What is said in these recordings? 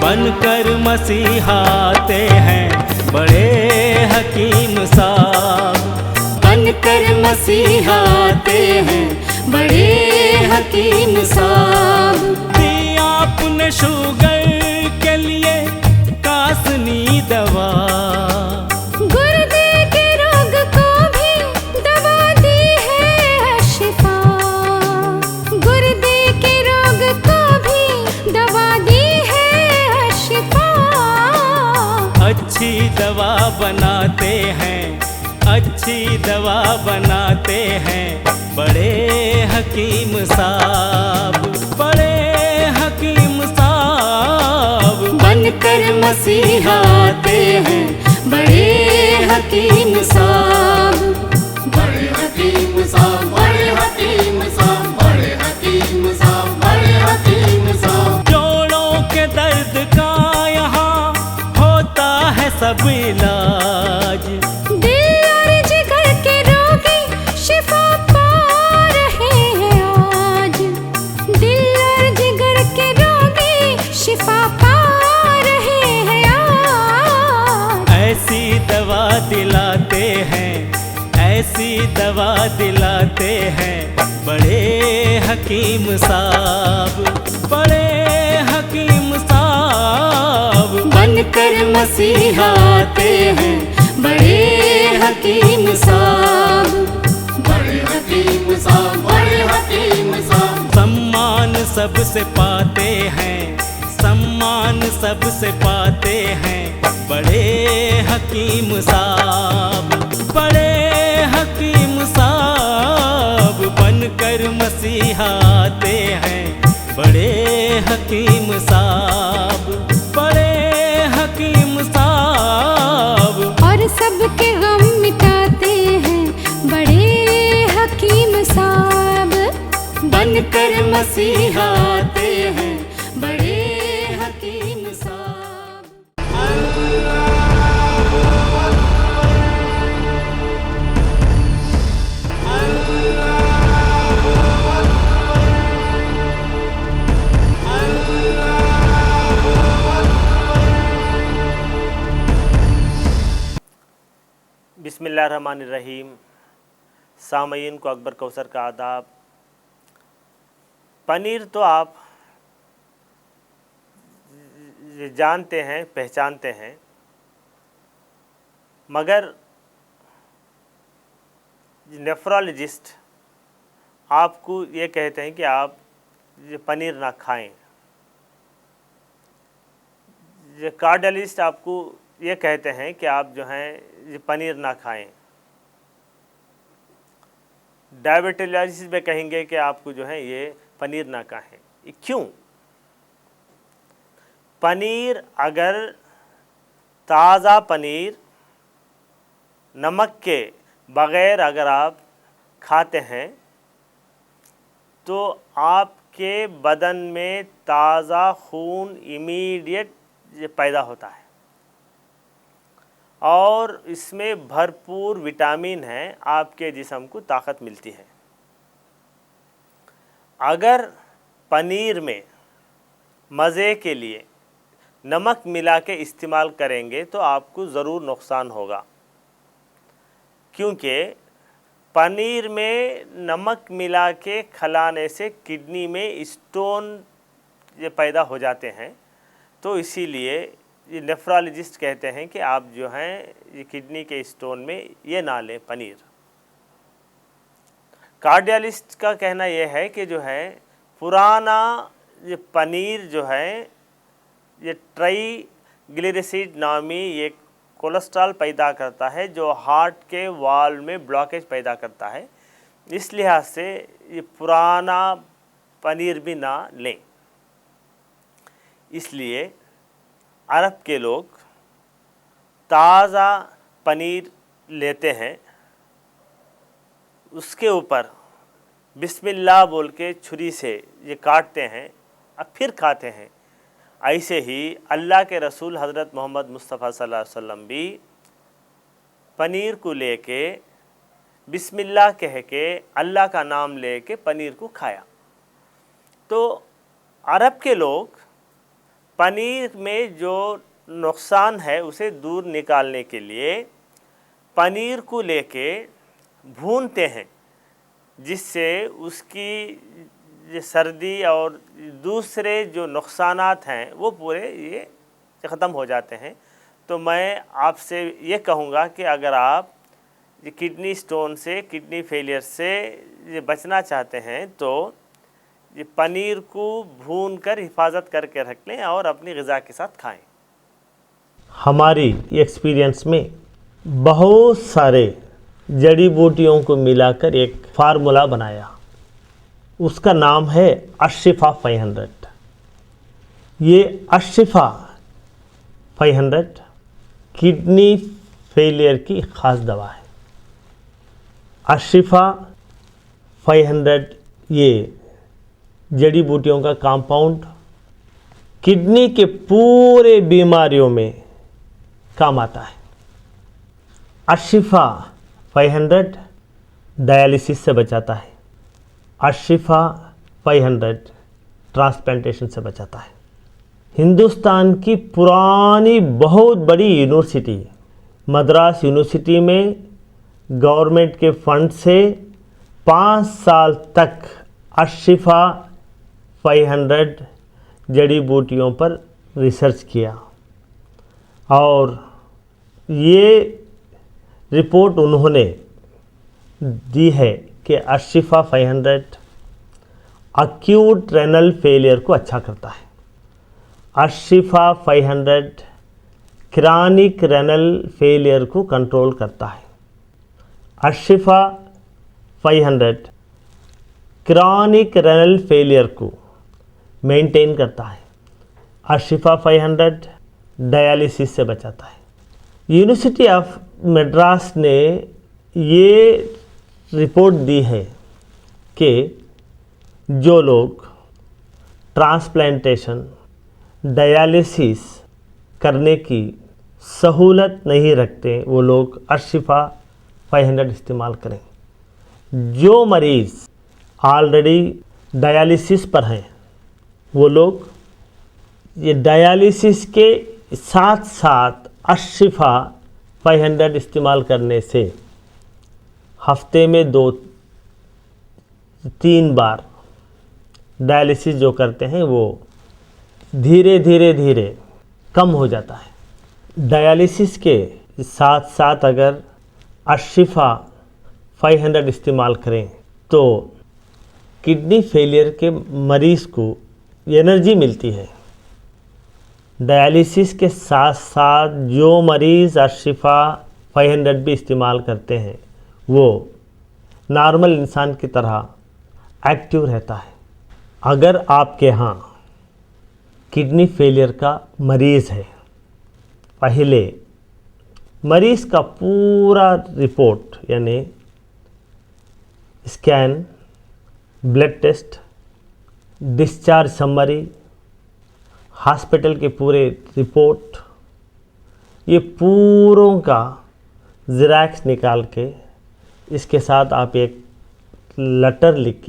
बनकर मसीहाते हैं बड़े हकीम साहब। बनकर मसीहाते हैं बड़े हकीम साहब। दिया आपने शुगर के लिए कासनी दवा, गुर्दे के रोग को भी दवा दी है शिफा। गुर्दे के रोग को भी दवा दी है शिफा। अच्छी दवा बनाते हैं, अच्छी दवा बनाते हैं बड़े हकीम साहब, बड़े हकीम साहब। बनकर मसीहाते हैं बड़े हकीम साहब। बड़े हकीम साहब, बड़े हकीम साहब, बड़े हकीम साहब, बड़े हकीम साहब। जोड़ों के दर्द का यहाँ होता है सब इलाज, दिल और जिगर के रोगी शिफा पा रहे हैं आज। दिल और जिगर के रोगी शिफा पा रहे हैं आज। ऐसी दवा दिलाते हैं, ऐसी दवा दिलाते हैं बड़े हकीम साहब, बड़े हकीम साहब। बनकर मसीहाते हैं बड़े हकीम साहब। बड़े हकीम साहब, बड़े हकीम साहब। सम्मान सबसे पाते हैं, सम्मान सबसे पाते हैं बड़े हकीम साहब, बड़े हकीम साहब। बनकर मसीहाते हैं बड़े हकीम साहब, बड़े हकीम साहब। और सबके गम मिटाते हैं बड़े हकीम साहब। बनकर मसीहाते हैं बड़े हकीम साहब। बिस्मिल्लाहिर्रहमानिर्रहीम। सामईन को अकबर कौसर का आदाब। पनीर तो आप जानते हैं, पहचानते हैं, मगर नेफ्रोलॉजिस्ट आपको ये कहते हैं कि आप ये पनीर ना खाएं। ये कार्डियोलॉजिस्ट आपको ये कहते हैं कि आप जो हैं ये पनीर ना खाएं। डायबिटोलॉजिस्ट में कहेंगे कि आपको जो है ये पनीर ना खाएं। ये क्यों? पनीर अगर ताज़ा पनीर नमक के बग़ैर अगर आप खाते हैं तो आपके बदन में ताज़ा खून इमीडिएट पैदा होता है और इसमें भरपूर विटामिन है, आपके जिस्म को ताकत मिलती है। अगर पनीर में मज़े के लिए नमक मिला के इस्तेमाल करेंगे तो आपको ज़रूर नुकसान होगा, क्योंकि पनीर में नमक मिला के खिलाने से किडनी में स्टोन ये पैदा हो जाते हैं। तो इसीलिए ये नेफ्रोलॉजिस्ट कहते हैं कि आप जो हैं ये किडनी के स्टोन में ये ना लें पनीर। कार्डियोलॉजिस्ट का कहना यह है कि जो है पुराना ये पनीर जो है ये ट्राइग्लिसराइड नामी ये कोलेस्ट्रॉल पैदा करता है जो हार्ट के वाल्व में ब्लॉकेज पैदा करता है। इस लिहाज से ये पुराना पनीर भी ना लें। इसलिए अरब के लोग ताज़ा पनीर लेते हैं, उसके ऊपर बिस्मिल्लाह बोल के छुरी से ये काटते हैं और फिर खाते हैं। ऐसे ही अल्लाह के रसूल हज़रत मोहम्मद मुस्तफ़ा सल्लल्लाहु अलैहि वसल्लम भी पनीर को लेके बिस्मिल्लाह कह के अल्लाह का नाम लेके पनीर को खाया। तो अरब के लोग पनीर में जो नुकसान है उसे दूर निकालने के लिए पनीर को लेके भूनते हैं, जिससे उसकी जो सर्दी और दूसरे जो नुकसानात हैं वो पूरे ये ख़त्म हो जाते हैं। तो मैं आपसे ये कहूँगा कि अगर आप ये किडनी स्टोन से, किडनी फेलियर से ये बचना चाहते हैं तो ये पनीर को भून कर हिफाजत करके रख लें और अपनी ग़िज़ा के साथ खाएं। हमारी एक्सपीरियंस में बहुत सारे जड़ी बूटियों को मिलाकर एक फार्मूला बनाया, उसका नाम है अशिफा 500। ये अशिफा 500 किडनी फेलियर की ख़ास दवा है। अशिफा 500 ये जड़ी बूटियों का कंपाउंड किडनी के पूरे बीमारियों में काम आता है। अशिफा 500 डायलिसिस से बचाता है। अशिफा 500 ट्रांसप्लांटेशन से बचाता है। हिंदुस्तान की पुरानी बहुत बड़ी यूनिवर्सिटी मद्रास यूनिवर्सिटी में गवर्नमेंट के फंड से 5 साल तक अशिफा 500 जड़ी बूटियों पर रिसर्च किया और ये रिपोर्ट उन्होंने दी है कि अशिफा 500 अक्यूट रेनल फेलियर को अच्छा करता है। अशिफा 500 क्रॉनिक रेनल फेलियर को कंट्रोल करता है। अशिफा 500 क्रॉनिक रेनल फेलियर को मेंटेन करता है। अशिफा 500 डायलिसिस से बचाता है। यूनिवर्सिटी ऑफ मद्रास ने ये रिपोर्ट दी है कि जो लोग ट्रांसप्लांटेशन, डायलिसिस करने की सहूलत नहीं रखते वो लोग अशिफा 500 इस्तेमाल करें। जो मरीज़ ऑलरेडी डायलिसिस पर हैं वो लोग ये डायलिसिस के साथ साथ अशिफा 500 इस्तेमाल करने से हफ्ते में 2-3 बार डायलिसिस जो करते हैं वो धीरे धीरे कम हो जाता है। डायलिसिस के साथ साथ अगर अशिफा 500 इस्तेमाल करें तो किडनी फेलियर के मरीज़ को एनर्जी मिलती है। डायलिसिस के साथ साथ जो मरीज़ अशिफा 500 भी इस्तेमाल करते हैं वो नॉर्मल इंसान की तरह एक्टिव रहता है। अगर आपके यहाँ किडनी फेलियर का मरीज़ है, पहले मरीज़ का पूरा रिपोर्ट यानी scan, blood test, discharge summary, hospital के पूरे रिपोर्ट, ये पूरों का ज़ेरॉक्स निकाल के इसके साथ आप एक लेटर लिख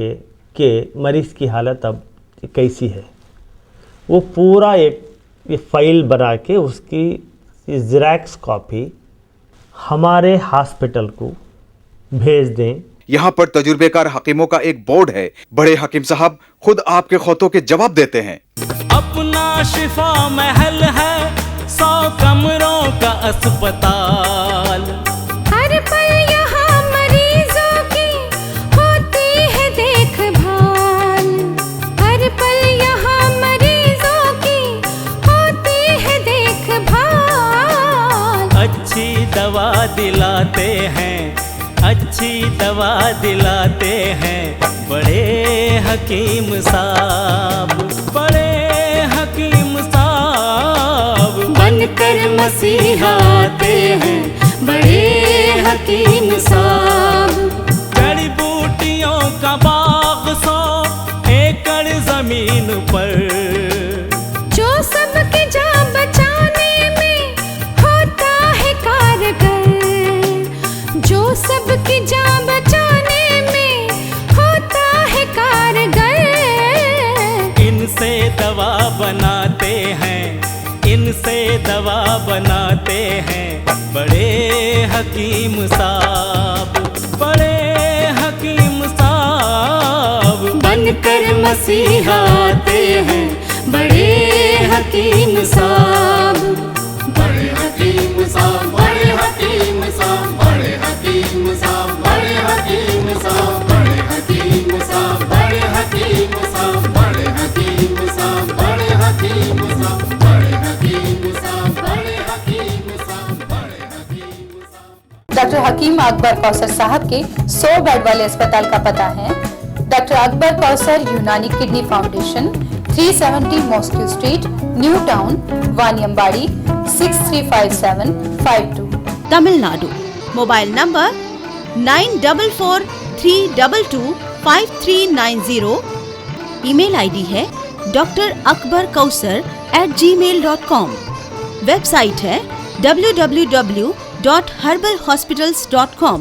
के मरीज़ की हालत अब कैसी है वो पूरा एक फ़ाइल बना के उसकी ज़ेरॉक्स कॉपी हमारे हॉस्पिटल को भेज दें। यहाँ पर तजुर्बेकार हकीमों का एक बोर्ड है। बड़े हकीम साहब खुद आपके खौतों के जवाब देते हैं। अपना शिफा महल है 100 कमरों का अस्पताल। हर पल यहाँ मरीजों की होती है देखभाल। हर पल यहाँ मरीजों की होती है देखभाल। अच्छी दवा दिलाते हैं, अच्छी दवा दिलाते हैं बड़े हकीम साहब, बड़े हकीम साहब बनकर मसीहा आते हैं बड़े हकीम साहब। जड़ी बूटियों का बाग 100 एकड़ जमीन पर, जो सबकी जान बचाने में होता है कारगर। जो सबकी जान बचाने में होता है कारगर। इनसे दवा बनाते हैं इनसे दवा बनाते हैं बड़े हकीम साहब, बड़े हकीम साहब। बनकर मसीहा आते हैं बड़े हकीम साहब। बड़े हकीम साहब, बड़े हकीम साहब, बड़े हकीम साहब, बड़े हकीम साहब, बड़े हकीम साहब, बड़े हकीम साहब, बड़े हकीम साहब, बड़े हकीम साहब, बड़े हकीम साहब, बड़े हकीम साहब, बड़े हकीम साहब। डॉक्टर हकीम अकबर कौसर साहब के 100 बेड वाले अस्पताल का पता है doctor Akbar Kausar Unani kidney foundation, 370 mosque street, new town, Vaniyambadi, 635752, Tamil Nadu. Mobile number 9443225390। Email ID है drakbarkausar@gmail.com। वेबसाइट है www.herbalhospitals.com।